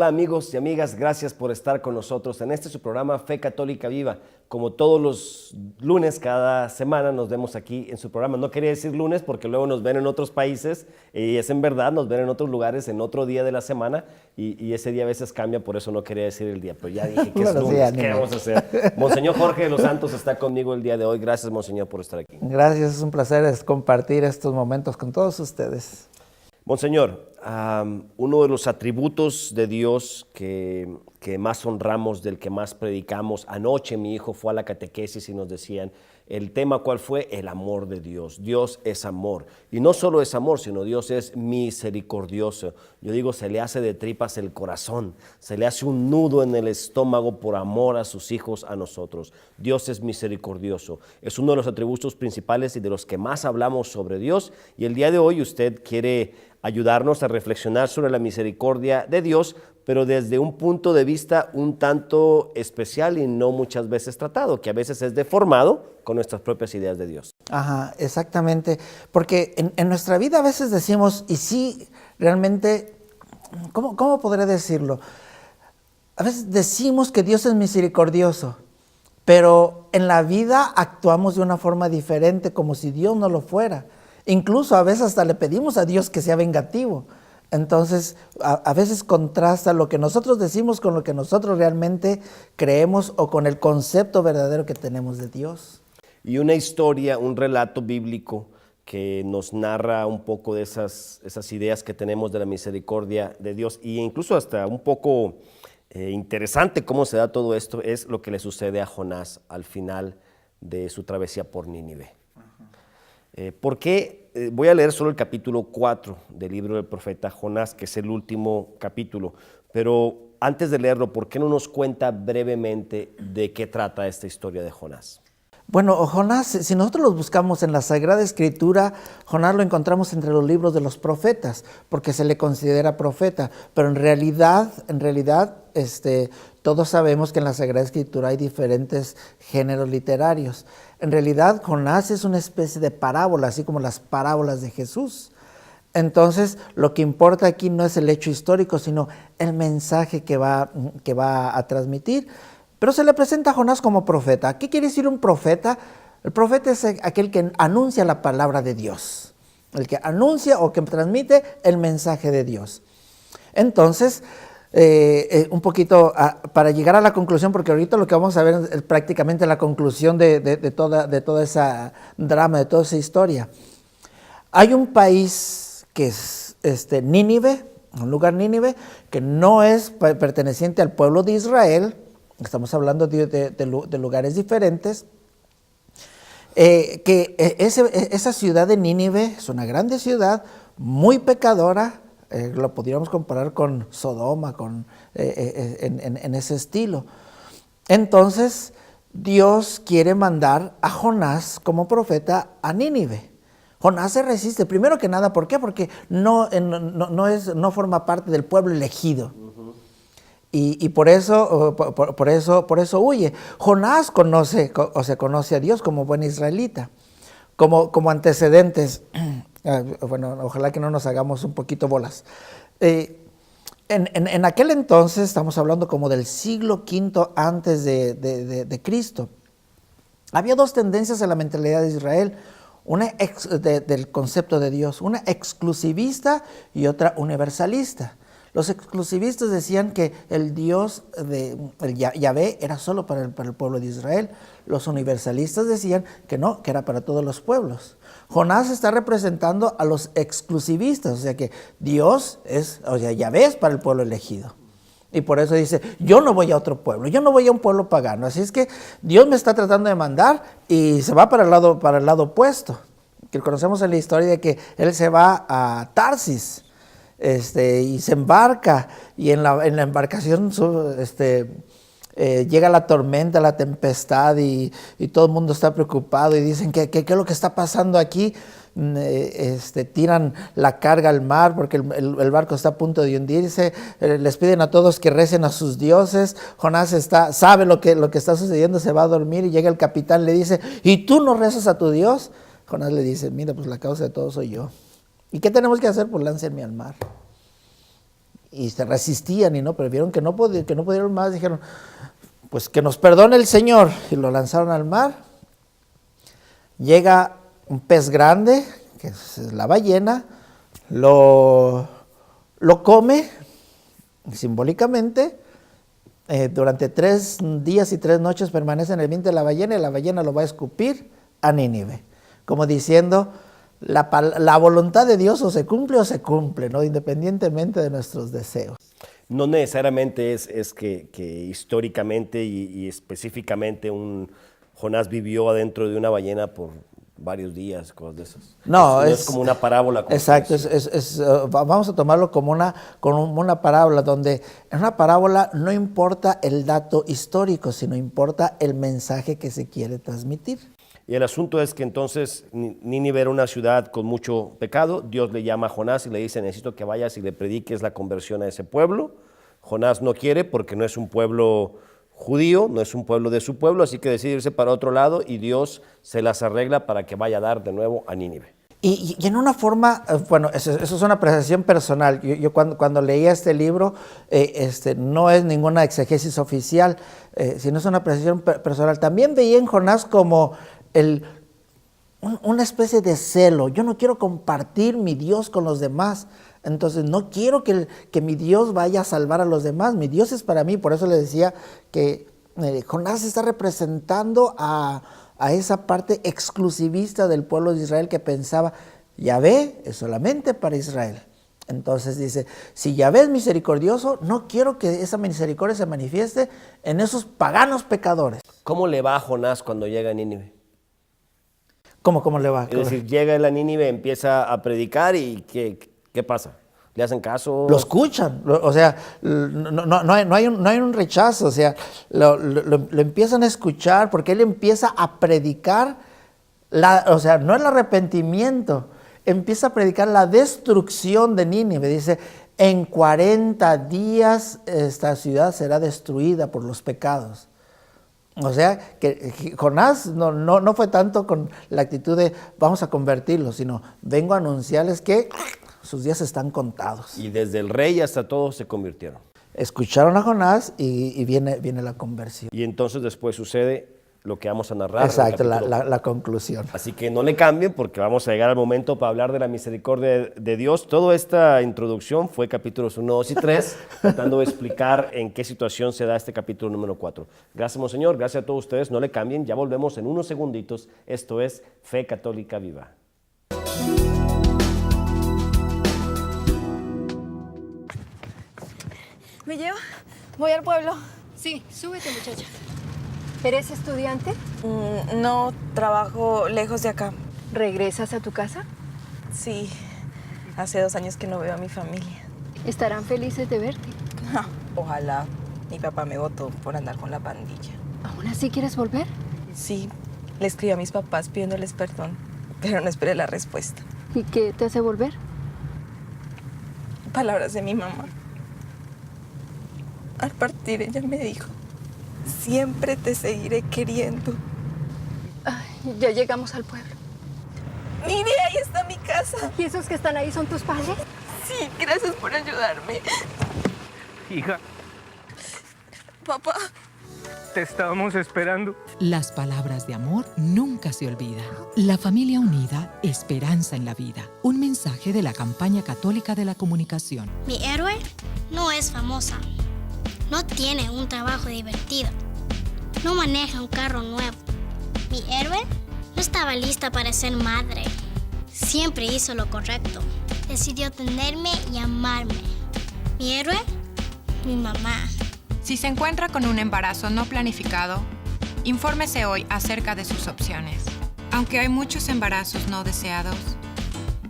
Hola amigos y amigas, gracias por estar con nosotros en su programa Fe Católica Viva. Como todos los lunes, cada semana nos vemos aquí en su programa. No quería decir lunes porque luego nos ven en otros países y es en verdad, nos ven en otros lugares en otro día de la semana y ese día a veces cambia, por eso no quería decir el día, pero ya dije que es lunes, ¿qué vamos a hacer? Monseñor Jorge de los Santos está conmigo el día de hoy. Gracias, Monseñor, por estar aquí. Gracias, es un placer compartir estos momentos con todos ustedes. Monseñor, uno de los atributos de Dios que más honramos, del que más predicamos, anoche mi hijo fue a la catequesis y nos decían, el tema ¿cuál fue? El amor de Dios. Dios es amor. Y no solo es amor, sino Dios es misericordioso. Yo digo, se le hace de tripas el corazón, se le hace un nudo en el estómago por amor a sus hijos, a nosotros. Dios es misericordioso. Es uno de los atributos principales y de los que más hablamos sobre Dios. Y el día de hoy usted quiere ayudarnos a reflexionar sobre la misericordia de Dios, pero desde un punto de vista un tanto especial y no muchas veces tratado, que a veces es deformado con nuestras propias ideas de Dios. Ajá, exactamente, porque en nuestra vida a veces decimos, y sí, realmente, ¿cómo podré decirlo? A veces decimos que Dios es misericordioso, pero en la vida actuamos de una forma diferente, como si Dios no lo fuera. Incluso a veces hasta le pedimos a Dios que sea vengativo. Entonces, a veces contrasta lo que nosotros decimos con lo que nosotros realmente creemos o con el concepto verdadero que tenemos de Dios. Y una historia, un relato bíblico que nos narra un poco de esas ideas que tenemos de la misericordia de Dios, e incluso hasta un poco interesante cómo se da todo esto, es lo que le sucede a Jonás al final de su travesía por Nínive. ¿Por qué? Voy a leer solo el capítulo 4 del libro del profeta Jonás, que es el último capítulo, pero antes de leerlo, ¿por qué no nos cuenta brevemente de qué trata esta historia de Jonás? Bueno, Jonás, si nosotros los buscamos en la Sagrada Escritura, Jonás lo encontramos entre los libros de los profetas, porque se le considera profeta, pero en realidad, todos sabemos que en la Sagrada Escritura hay diferentes géneros literarios. En realidad, Jonás es una especie de parábola, así como las parábolas de Jesús. Entonces, lo que importa aquí no es el hecho histórico, sino el mensaje que va a transmitir. Pero se le presenta a Jonás como profeta. ¿Qué quiere decir un profeta? El profeta es aquel que anuncia la palabra de Dios, el que anuncia o que transmite el mensaje de Dios. Entonces, un poquito para llegar a la conclusión, porque ahorita lo que vamos a ver es prácticamente la conclusión de toda esa drama, de toda esa historia. Hay un país que es Nínive, un lugar Nínive, que no es perteneciente al pueblo de Israel. Estamos hablando de lugares diferentes. Esa ciudad de Nínive es una grande ciudad, muy pecadora. Lo podríamos comparar con Sodoma, en ese estilo. Entonces, Dios quiere mandar a Jonás como profeta a Nínive. Jonás se resiste, primero que nada, ¿por qué? Porque no forma parte del pueblo elegido. Y por eso huye. Jonás conoce a Dios como buen israelita, como antecedentes. Bueno, ojalá que no nos hagamos un poquito bolas. En aquel entonces, estamos hablando como del siglo V antes de Cristo, había dos tendencias en la mentalidad de Israel, una del concepto de Dios, una exclusivista y otra universalista. Los exclusivistas decían que el Dios el Yahvé era solo para el pueblo de Israel. Los universalistas decían que no, que era para todos los pueblos. Jonás está representando a los exclusivistas, o sea que Yahvé es para el pueblo elegido. Y por eso dice, yo no voy a otro pueblo, yo no voy a un pueblo pagano. Así es que Dios me está tratando de mandar y se va para el lado opuesto. Que conocemos en la historia de que él se va a Tarsis. Y se embarca y en la embarcación llega la tormenta, la tempestad y todo el mundo está preocupado y dicen ¿qué es lo que está pasando aquí? Tiran la carga al mar porque el barco está a punto de hundirse, les piden a todos que recen a sus dioses. Jonás sabe lo que está sucediendo, se va a dormir y llega el capitán, le dice, ¿y tú no rezas a tu Dios? Jonás le dice, mira, pues la causa de todo soy yo. ¿Y qué tenemos que hacer? Pues láncenme al mar. y se resistían, y no, pero vieron que no pudieron más, dijeron, pues que nos perdone el Señor, y lo lanzaron al mar. Llega un pez grande, que es la ballena, lo come simbólicamente. Durante 3 días y 3 noches permanece en el vientre de la ballena, y la ballena lo va a escupir a Nínive, como diciendo, la voluntad de Dios o se cumple, ¿no? Independientemente de nuestros deseos. No necesariamente es que históricamente y específicamente Jonás vivió adentro de una ballena por varios días, cosas de esas. No, es como una parábola. Exacto, vamos a tomarlo como una parábola, donde en una parábola no importa el dato histórico, sino importa el mensaje que se quiere transmitir. Y el asunto es que entonces Nínive era una ciudad con mucho pecado. Dios le llama a Jonás y le dice, necesito que vayas y le prediques la conversión a ese pueblo. Jonás no quiere porque no es un pueblo judío, no es un pueblo de su pueblo, así que decide irse para otro lado y Dios se las arregla para que vaya a dar de nuevo a Nínive. Y en una forma, bueno, eso es una apreciación personal. Yo cuando leía este libro, no es ninguna exegesis oficial, sino es una apreciación personal. También veía en Jonás como una especie de celo. Yo no quiero compartir mi Dios con los demás, entonces no quiero que mi Dios vaya a salvar a los demás. Mi Dios es para mí. Por eso le decía que Jonás está representando a esa parte exclusivista del pueblo de Israel que pensaba, Yahvé es solamente para Israel. Entonces dice, si Yahvé es misericordioso, no quiero que esa misericordia se manifieste en esos paganos pecadores. ¿Cómo le va a Jonás cuando llega a Nínive? ¿Cómo le va? Es decir, llega a la Nínive, empieza a predicar y ¿qué pasa? ¿Le hacen caso? Lo escuchan, o sea, no hay un rechazo, o sea, lo empiezan a escuchar porque él empieza a predicar, o sea, no el arrepentimiento, empieza a predicar la destrucción de Nínive. Dice, en 40 días esta ciudad será destruida por los pecados. O sea, que Jonás no fue tanto con la actitud de vamos a convertirlos, sino vengo a anunciarles que sus días están contados. Y desde el rey hasta todos se convirtieron. Escucharon a Jonás y viene la conversión. Y entonces después sucede lo que vamos a narrar. Exacto, la conclusión. Así que no le cambien porque vamos a llegar al momento para hablar de la misericordia de Dios. Toda esta introducción fue capítulos 1, 2 y 3, tratando de explicar en qué situación se da este capítulo número 4. Gracias, Monseñor, gracias a todos ustedes. No le cambien, ya volvemos en unos segunditos. Esto es Fe Católica Viva. ¿Me lleva? Voy al pueblo. Sí, súbete, muchacha. ¿Eres estudiante? No, trabajo lejos de acá. ¿Regresas a tu casa? Sí, hace 2 años que no veo a mi familia. Estarán felices de verte. Ojalá. Mi papá me votó por andar con la pandilla. ¿Aún así quieres volver? Sí, le escribí a mis papás pidiéndoles perdón, pero no esperé la respuesta. ¿Y qué te hace volver? Palabras de mi mamá. Al partir ella me dijo, siempre te seguiré queriendo. Ay, ya llegamos al pueblo. Mire, ahí está mi casa. ¿Y esos que están ahí son tus padres? Sí, gracias por ayudarme. Hija, Papá. te estábamos esperando. Las palabras de amor nunca se olvidan. La familia unida, esperanza en la vida. Un mensaje de la campaña católica de la comunicación. Mi héroe no es famosa. No tiene un trabajo divertido. No maneja un carro nuevo. Mi héroe no estaba lista para ser madre. Siempre hizo lo correcto. Decidió tenerme y amarme. Mi héroe, mi mamá. Si se encuentra con un embarazo no planificado, infórmese hoy acerca de sus opciones. Aunque hay muchos embarazos no deseados,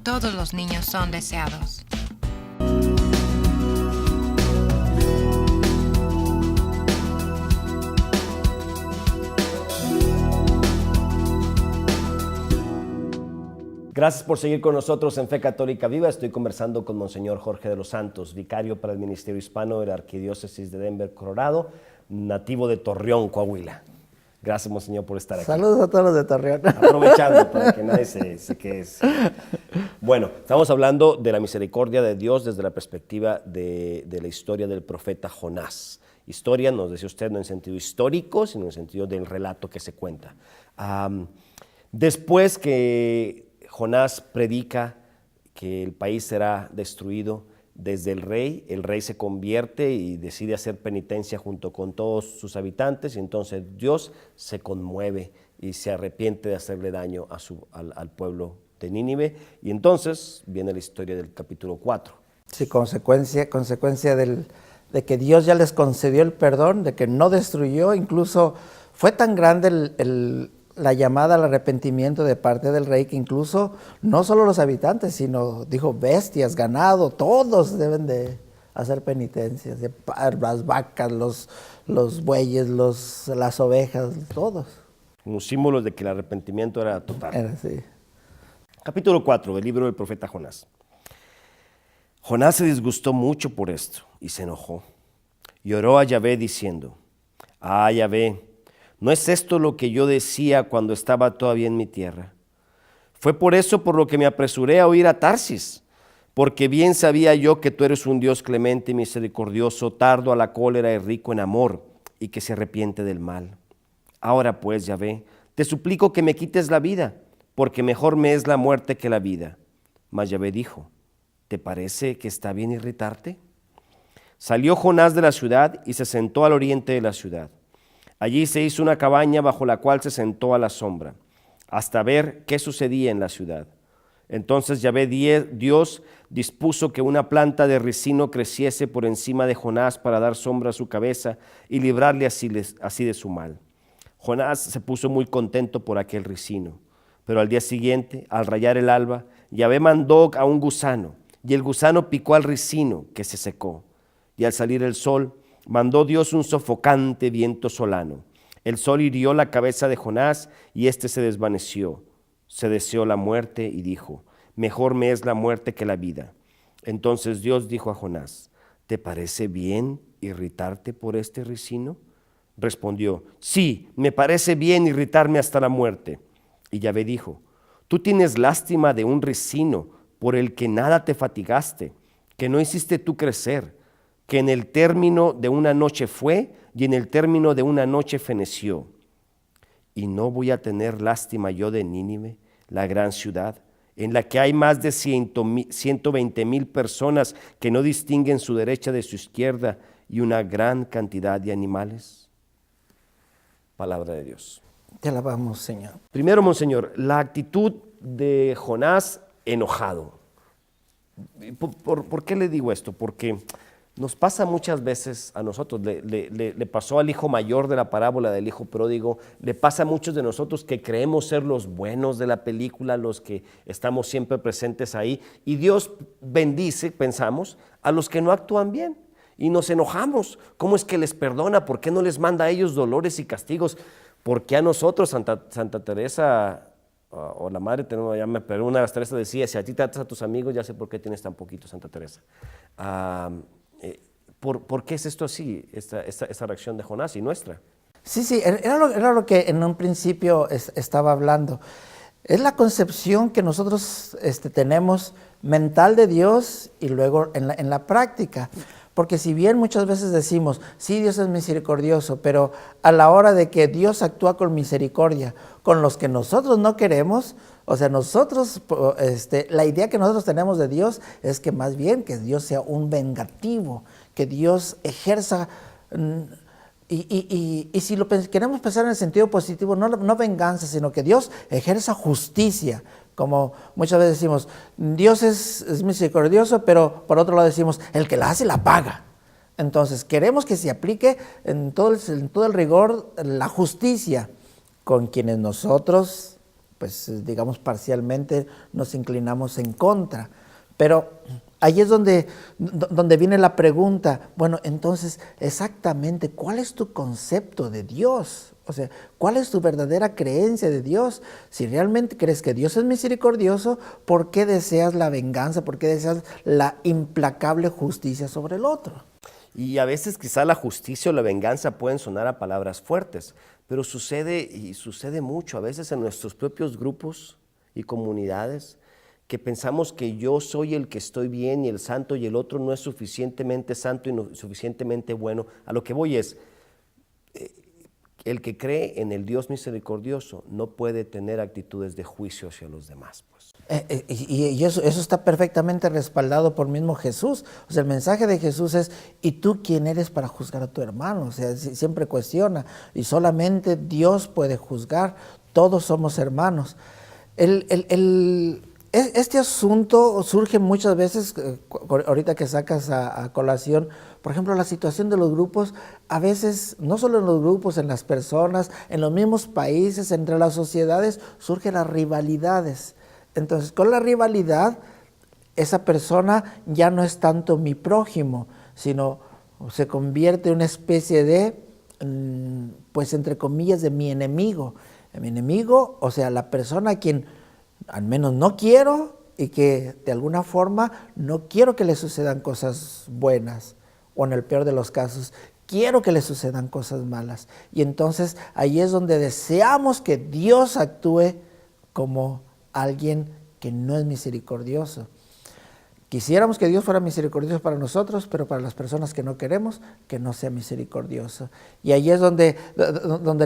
todos los niños son deseados. Gracias por seguir con nosotros en Fe Católica Viva. Estoy conversando con Monseñor Jorge de los Santos, vicario para el Ministerio Hispano de la Arquidiócesis de Denver, Colorado, nativo de Torreón, Coahuila. Gracias, Monseñor, por estar aquí. Saludos a todos los de Torreón. Aprovechando para que nadie se quede. Bueno, estamos hablando de la misericordia de Dios desde la perspectiva de la historia del profeta Jonás. Historia, nos decía usted, no en sentido histórico, sino en sentido del relato que se cuenta. Después que Jonás predica que el país será destruido desde el rey se convierte y decide hacer penitencia junto con todos sus habitantes, y entonces Dios se conmueve y se arrepiente de hacerle daño al pueblo de Nínive, y entonces viene la historia del capítulo 4. Sí, consecuencia de que Dios ya les concedió el perdón, de que no destruyó, incluso fue tan grande la llamada al arrepentimiento de parte del rey que incluso no solo los habitantes, sino dijo bestias, ganado, todos deben de hacer penitencias, las vacas, los bueyes, las ovejas, todos. Como símbolos de que el arrepentimiento era total. Era así. Capítulo 4 del libro del profeta Jonás. Jonás se disgustó mucho por esto y se enojó. Y oró a Yahvé diciendo: Ah, Yahvé, ¿no es esto lo que yo decía cuando estaba todavía en mi tierra? Fue por eso por lo que me apresuré a huir a Tarsis, porque bien sabía yo que tú eres un Dios clemente y misericordioso, tardo a la cólera y rico en amor, y que se arrepiente del mal. Ahora pues, Yahvé, te suplico que me quites la vida, porque mejor me es la muerte que la vida. Mas Yahvé dijo: ¿te parece que está bien irritarte? Salió Jonás de la ciudad y se sentó al oriente de la ciudad. Allí se hizo una cabaña bajo la cual se sentó a la sombra, hasta ver qué sucedía en la ciudad. Entonces Yahvé Dios dispuso que una planta de ricino creciese por encima de Jonás para dar sombra a su cabeza y librarle así de su mal. Jonás se puso muy contento por aquel ricino, pero al día siguiente, al rayar el alba, Yahvé mandó a un gusano, y el gusano picó al ricino, que se secó. Y al salir el sol, mandó Dios un sofocante viento solano. El sol hirió la cabeza de Jonás, y éste se desvaneció. Se deseó la muerte y dijo: mejor me es la muerte que la vida. Entonces Dios dijo a Jonás: ¿te parece bien irritarte por este ricino? Respondió: sí, me parece bien irritarme hasta la muerte. Y Yahvé dijo: tú tienes lástima de un ricino por el que nada te fatigaste, que no hiciste tú crecer, que en el término de una noche fue y en el término de una noche feneció. ¿Y no voy a tener lástima yo de Nínive, la gran ciudad, en la que hay más de 120,000 personas que no distinguen su derecha de su izquierda y una gran cantidad de animales? Palabra de Dios. Te alabamos, Señor. Primero, Monseñor, la actitud de Jonás enojado. ¿Por qué le digo esto? Porque nos pasa muchas veces a nosotros, le pasó al hijo mayor de la parábola del hijo pródigo, le pasa a muchos de nosotros que creemos ser los buenos de la película, los que estamos siempre presentes ahí, y Dios bendice, pensamos, a los que no actúan bien. Y nos enojamos. ¿Cómo es que les perdona? ¿Por qué no les manda a ellos dolores y castigos? ¿Por qué a nosotros, Santa Teresa, o la madre, pero una de las Teresas decía: si a ti tratas a tus amigos, ya sé por qué tienes tan poquito, Santa Teresa. ¿Por qué es esto así, esta reacción de Jonás y nuestra? Sí, era lo que en un principio estaba hablando. Es la concepción que nosotros tenemos mental de Dios y luego en la práctica. Porque si bien muchas veces decimos, sí, Dios es misericordioso, pero a la hora de que Dios actúa con misericordia con los que nosotros no queremos, o sea, nosotros, la idea que nosotros tenemos de Dios es que más bien que Dios sea un vengativo, que Dios ejerza, y si queremos pensar en el sentido positivo, no venganza, sino que Dios ejerza justicia. Como muchas veces decimos, Dios es misericordioso, pero por otro lado decimos, el que la hace la paga. Entonces queremos que se aplique en todo el rigor la justicia con quienes nosotros, pues digamos parcialmente, nos inclinamos en contra. Pero ahí es donde viene la pregunta, bueno, entonces exactamente, ¿cuál es tu concepto de Dios? O sea, ¿cuál es tu verdadera creencia de Dios? Si realmente crees que Dios es misericordioso, ¿por qué deseas la venganza? ¿Por qué deseas la implacable justicia sobre el otro? Y a veces quizá la justicia o la venganza pueden sonar a palabras fuertes, pero sucede mucho, a veces en nuestros propios grupos y comunidades, que pensamos que yo soy el que estoy bien y el santo y el otro no es suficientemente santo y no suficientemente bueno. A lo que voy es, el que cree en el Dios misericordioso no puede tener actitudes de juicio hacia los demás. Pues. Y eso está perfectamente respaldado por mismo Jesús. O sea, el mensaje de Jesús es, ¿y tú quién eres para juzgar a tu hermano? O sea, siempre cuestiona. Y solamente Dios puede juzgar. Todos somos hermanos. Este asunto surge muchas veces, ahorita que sacas a colación, por ejemplo, la situación de los grupos, a veces, no solo en los grupos, en las personas, en los mismos países, entre las sociedades, surgen las rivalidades. Entonces, con la rivalidad, esa persona ya no es tanto mi prójimo, sino se convierte en una especie de, pues entre comillas, de mi enemigo. Mi enemigo, o sea, la persona a quien al menos no quiero y que de alguna forma no quiero que le sucedan cosas buenas, o en el peor de los casos, quiero que le sucedan cosas malas. Y entonces ahí es donde deseamos que Dios actúe como alguien que no es misericordioso. Quisiéramos que Dios fuera misericordioso para nosotros, pero para las personas que no queremos, que no sea misericordioso. Y ahí es donde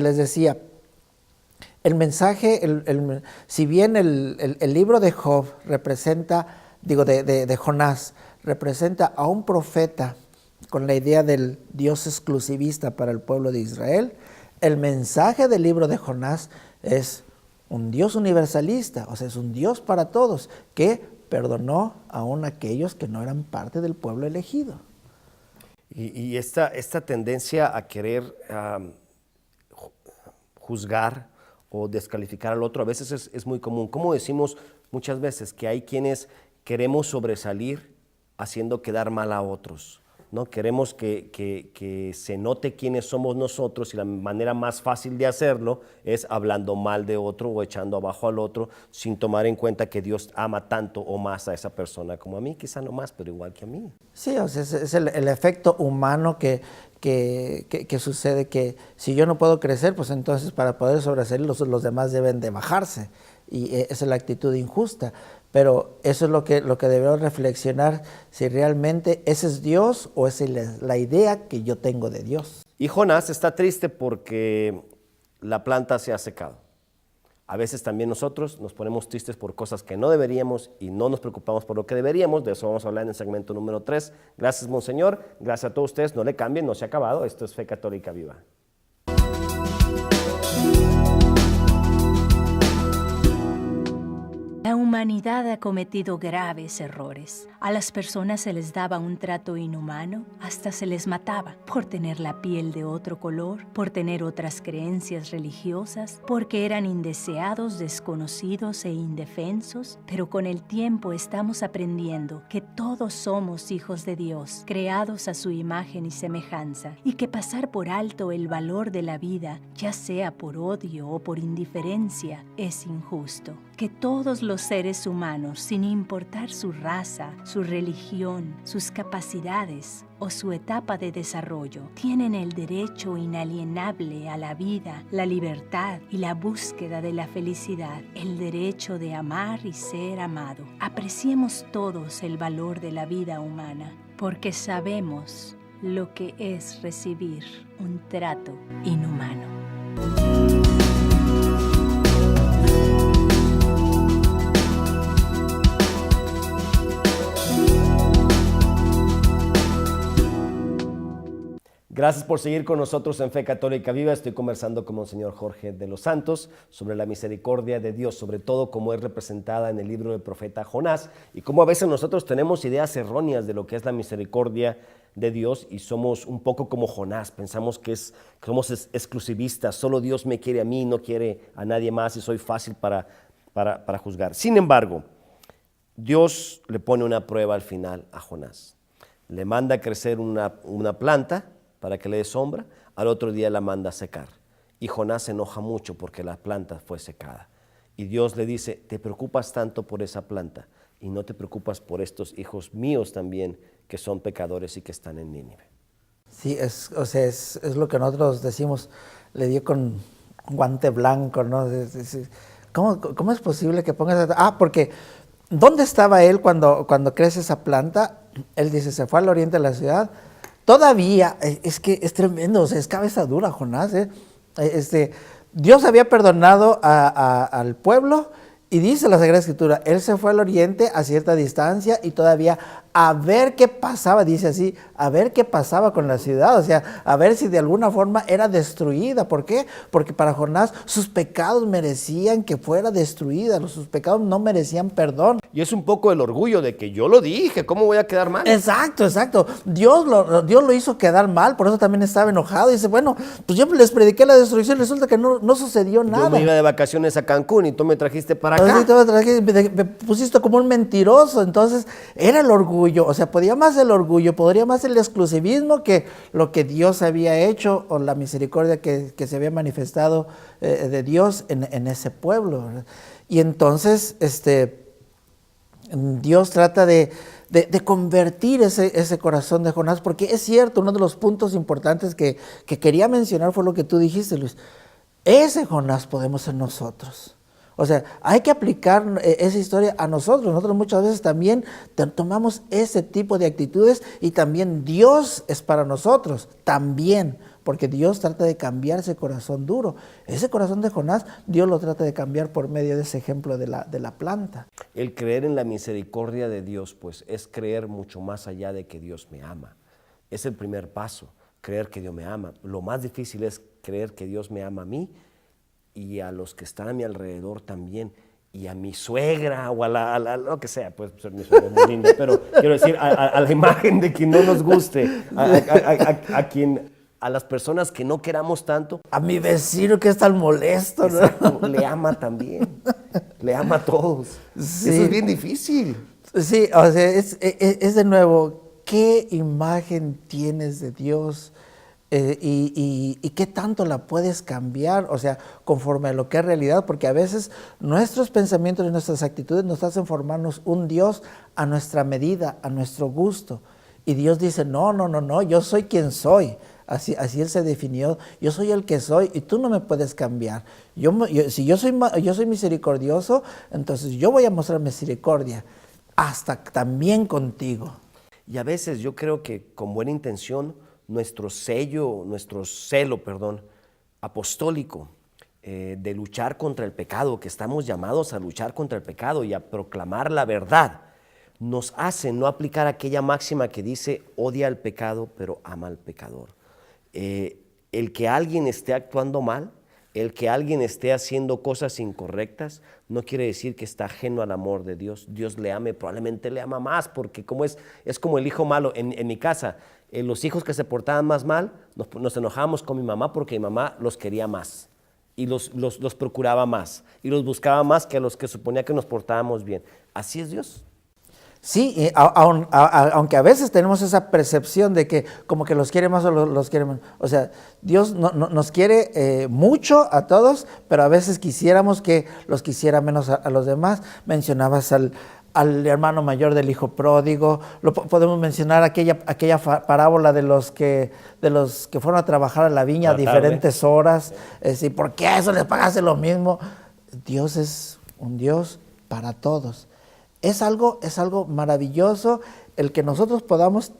les decía, el mensaje, si bien el libro de Job representa, de Jonás, representa a un profeta con la idea del Dios exclusivista para el pueblo de Israel, el mensaje del libro de Jonás es un Dios universalista, o sea, es un Dios para todos, que perdonó aún a aquellos que no eran parte del pueblo elegido. Y esta tendencia a querer juzgar o descalificar al otro a veces es muy común. Como decimos muchas veces que hay quienes queremos sobresalir haciendo quedar mal a otros, ¿no? Queremos que se note quiénes somos nosotros y la manera más fácil de hacerlo es hablando mal de otro o echando abajo al otro sin tomar en cuenta que Dios ama tanto o más a esa persona como a mí, quizá no más, pero igual que a mí. Sí, o sea, es el efecto humano que sucede, que si yo no puedo crecer, pues entonces para poder sobresalir los demás deben de bajarse, y esa es la actitud injusta. Pero eso es lo que debemos reflexionar, si realmente ese es Dios o esa es la idea que yo tengo de Dios. Y Jonás está triste porque la planta se ha secado. A veces también nosotros nos ponemos tristes por cosas que no deberíamos y no nos preocupamos por lo que deberíamos. De eso vamos a hablar en el segmento número 3. Gracias, Monseñor. Gracias a todos ustedes. No le cambien, no se ha acabado. Esto es Fe Católica Viva. La humanidad ha cometido graves errores. A las personas se les daba un trato inhumano, hasta se les mataba por tener la piel de otro color, por tener otras creencias religiosas, porque eran indeseados, desconocidos e indefensos. Pero con el tiempo estamos aprendiendo que todos somos hijos de Dios, creados a su imagen y semejanza, y que pasar por alto el valor de la vida, ya sea por odio o por indiferencia, es injusto. Que todos los seres humanos, sin importar su raza, su religión, sus capacidades o su etapa de desarrollo, tienen el derecho inalienable a la vida, la libertad y la búsqueda de la felicidad, el derecho de amar y ser amado. Apreciemos todos el valor de la vida humana, porque sabemos lo que es recibir un trato inhumano. Gracias por seguir con nosotros en Fe Católica Viva. Estoy conversando con Monseñor Jorge de los Santos sobre la misericordia de Dios, sobre todo cómo es representada en el libro del profeta Jonás y cómo a veces nosotros tenemos ideas erróneas de lo que es la misericordia de Dios y somos un poco como Jonás. Pensamos que somos exclusivistas, solo Dios me quiere a mí, no quiere a nadie más y soy fácil para juzgar. Sin embargo, Dios le pone una prueba al final a Jonás. Le manda a crecer una planta para que le dé sombra, al otro día la manda a secar. Y Jonás se enoja mucho porque la planta fue secada. Y Dios le dice, te preocupas tanto por esa planta y no te preocupas por estos hijos míos también que son pecadores y que están en Nínive. Sí, es lo que nosotros decimos, le dio con guante blanco, ¿no? ¿Cómo es posible que pongas? Porque ¿Dónde estaba él cuando crece esa planta? Él dice, se fue al oriente de la ciudad. Todavía, es que es tremendo, o sea, es cabeza dura, Jonás. Dios había perdonado al pueblo y dice la Sagrada Escritura, él se fue al oriente a cierta distancia y todavía a ver qué pasaba, dice así, a ver qué pasaba con la ciudad, o sea, a ver si de alguna forma era destruida. ¿Por qué? Porque para Jonás sus pecados merecían que fuera destruida, sus pecados no merecían perdón. Y es un poco el orgullo de que yo lo dije, ¿cómo voy a quedar mal? Exacto. Dios lo hizo quedar mal, por eso también estaba enojado. Y dice, bueno, pues yo les prediqué la destrucción, resulta que no sucedió nada. Yo me iba de vacaciones a Cancún y tú me trajiste para acá. Sí, me pusiste como un mentiroso. Entonces era el orgullo, o sea, podía más el orgullo, podría más el exclusivismo que lo que Dios había hecho o la misericordia que se había manifestado de Dios en ese pueblo, ¿verdad? Y entonces Dios trata de convertir ese corazón de Jonás, porque es cierto, uno de los puntos importantes que quería mencionar fue lo que tú dijiste, Luis. Ese Jonás podemos ser nosotros. O sea, hay que aplicar esa historia a nosotros. Nosotros muchas veces también tomamos ese tipo de actitudes y también Dios es para nosotros, también, porque Dios trata de cambiar ese corazón duro. Ese corazón de Jonás, Dios lo trata de cambiar por medio de ese ejemplo de la planta. El creer en la misericordia de Dios, pues, es creer mucho más allá de que Dios me ama. Es el primer paso, creer que Dios me ama. Lo más difícil es creer que Dios me ama a mí y a los que están a mi alrededor también, y a mi suegra o a lo que sea, pues ser mi suegra muy linda, pero quiero decir, a la imagen de quien no nos guste, a las personas que no queramos tanto. A mi vecino que es tan molesto, ¿no? Exacto, le ama también, le ama a todos. Sí. Eso es bien difícil. Sí, o sea, es de nuevo, ¿qué imagen tienes de Dios? Y qué tanto la puedes cambiar, o sea, conforme a lo que es realidad, porque a veces nuestros pensamientos y nuestras actitudes nos hacen formarnos un Dios a nuestra medida, a nuestro gusto. Y Dios dice, no, yo soy quien soy. Así Él se definió, yo soy el que soy y tú no me puedes cambiar. Si yo soy misericordioso, entonces yo voy a mostrar misericordia, hasta también contigo. Y a veces yo creo que con buena intención, nuestro celo apostólico de luchar contra el pecado, que estamos llamados a luchar contra el pecado y a proclamar la verdad, nos hace no aplicar aquella máxima que dice, odia al pecado, pero ama al pecador. El que alguien esté actuando mal, el que alguien esté haciendo cosas incorrectas, no quiere decir que está ajeno al amor de Dios. Dios le ame, probablemente le ama más, porque como es como el hijo malo en mi casa. Los hijos que se portaban más mal, nos enojábamos con mi mamá porque mi mamá los quería más y los procuraba más y los buscaba más que a los que suponía que nos portábamos bien. ¿Así es Dios? Sí, aunque a veces tenemos esa percepción de que como que los quiere más o los quiere menos. O sea, Dios nos quiere mucho a todos, pero a veces quisiéramos que los quisiera menos a los demás. Mencionabas al hermano mayor del hijo pródigo, podemos mencionar aquella parábola de los que fueron a trabajar a la viña a diferentes horas. ¿Por qué a eso les pagaste lo mismo? Dios es un Dios para todos. Es algo maravilloso el que nosotros podamos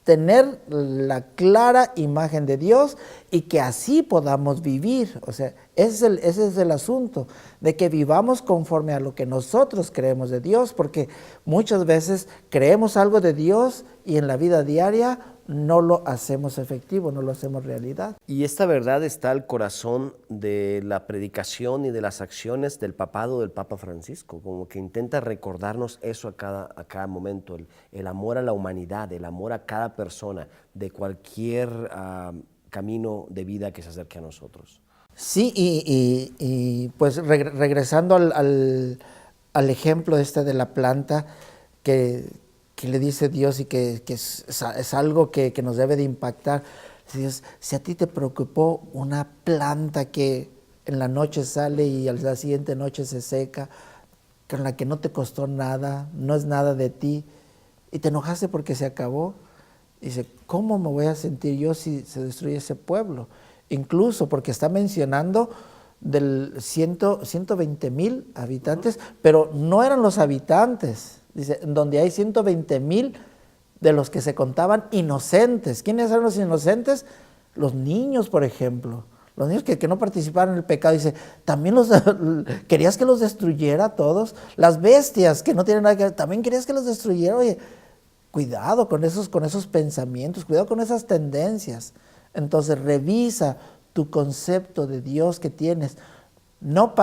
tener la clara imagen de Dios y que así podamos vivir. O sea, ese es el asunto, de que vivamos conforme a lo que nosotros creemos de Dios, porque muchas veces creemos algo de Dios y en la vida diaria no lo hacemos efectivo, no lo hacemos realidad. Y esta verdad está al corazón de la predicación y de las acciones del papado del Papa Francisco, como que intenta recordarnos eso a cada momento, el amor a la humanidad, el amor a cada persona, de cualquier camino de vida que se acerque a nosotros. Sí, y pues regresando al ejemplo de la planta que le dice Dios y que es algo que nos debe de impactar. Dios, si a ti te preocupó una planta que en la noche sale y a la siguiente noche se seca, con la que no te costó nada, no es nada de ti, y te enojaste porque se acabó, dice, ¿cómo me voy a sentir yo si se destruye ese pueblo? Incluso porque está mencionando del 120,000 habitantes, pero no eran los habitantes, dice, donde hay 120,000 de los que se contaban inocentes. ¿Quiénes eran los inocentes? Los niños, por ejemplo. Los niños que no participaron en el pecado. Dice, ¿también querías que los destruyera a todos? Las bestias que no tienen nada que ver, ¿también querías que los destruyera? Oye, cuidado con esos pensamientos, cuidado con esas tendencias. Entonces revisa tu concepto de Dios que tienes, no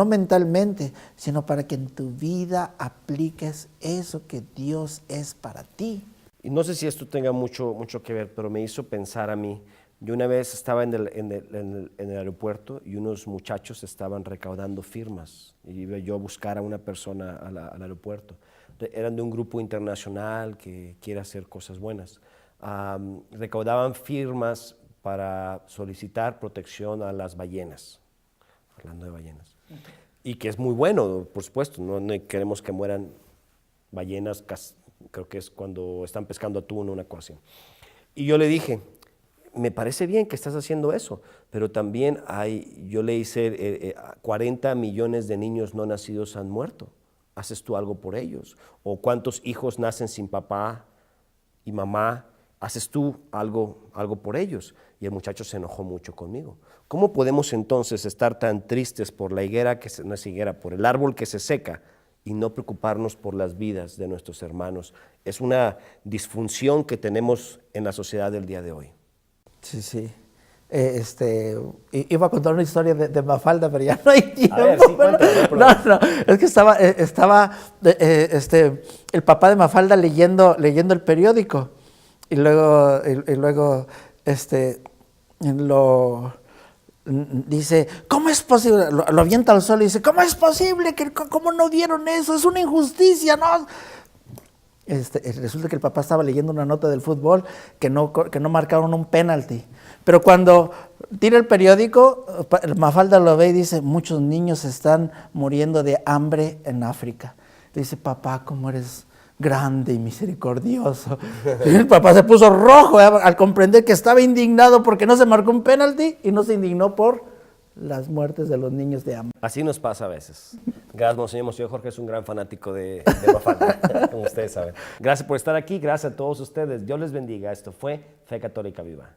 mentalmente, sino para que en tu vida apliques eso que Dios es para ti. Y no sé si esto tenga mucho que ver, pero me hizo pensar a mí. Yo una vez estaba en el aeropuerto y unos muchachos estaban recaudando firmas y iba yo a buscar a una persona al aeropuerto. Eran de un grupo internacional que quiere hacer cosas buenas. Recaudaban firmas para solicitar protección a las ballenas, hablando de ballenas. Y que es muy bueno, por supuesto, no queremos que mueran ballenas, creo que es cuando están pescando atún o una cosa así. Y yo le dije, me parece bien que estás haciendo eso, pero también yo le hice 40 millones de niños no nacidos han muerto. ¿Haces tú algo por ellos? ¿O cuántos hijos nacen sin papá y mamá? ¿Haces tú algo por ellos? Y el muchacho se enojó mucho conmigo. ¿Cómo podemos entonces estar tan tristes por la higuera, no es higuera, por el árbol que se seca y no preocuparnos por las vidas de nuestros hermanos? Es una disfunción que tenemos en la sociedad del día de hoy. Sí, sí. Iba a contar una historia de Mafalda, pero ya no hay tiempo. A ver, sí, no, es que estaba el papá de Mafalda leyendo el periódico y luego dice, ¿cómo es posible? Lo avienta al suelo y dice, ¿cómo es posible? ¿Cómo no vieron eso? Es una injusticia, ¿no? Resulta que el papá estaba leyendo una nota del fútbol que no marcaron un penalti. Pero cuando tira el periódico, Mafalda lo ve y dice, muchos niños están muriendo de hambre en África. Le dice, papá, ¿cómo eres grande y misericordioso? Y el papá se puso rojo al comprender que estaba indignado porque no se marcó un penalti y no se indignó por las muertes de los niños de hambre. Así nos pasa a veces. Gracias, Monseñor. Monseñor Jorge es un gran fanático de Mafalda, como ustedes saben. Gracias por estar aquí, gracias a todos ustedes. Dios les bendiga. Esto fue Fe Católica Viva.